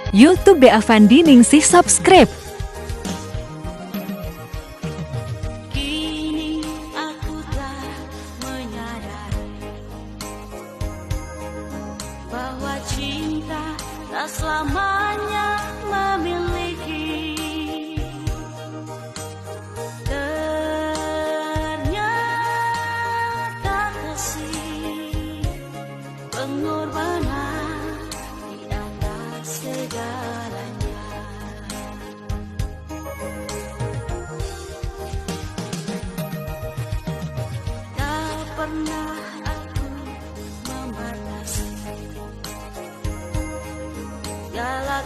YouTube Beavandi Ningsih subscribe. Kini aku telah menyadari bahwa cinta tak selamanya memiliki. Ternyata kasih pengorbanan di atas segalanya. Tak pernah aku membatasi segala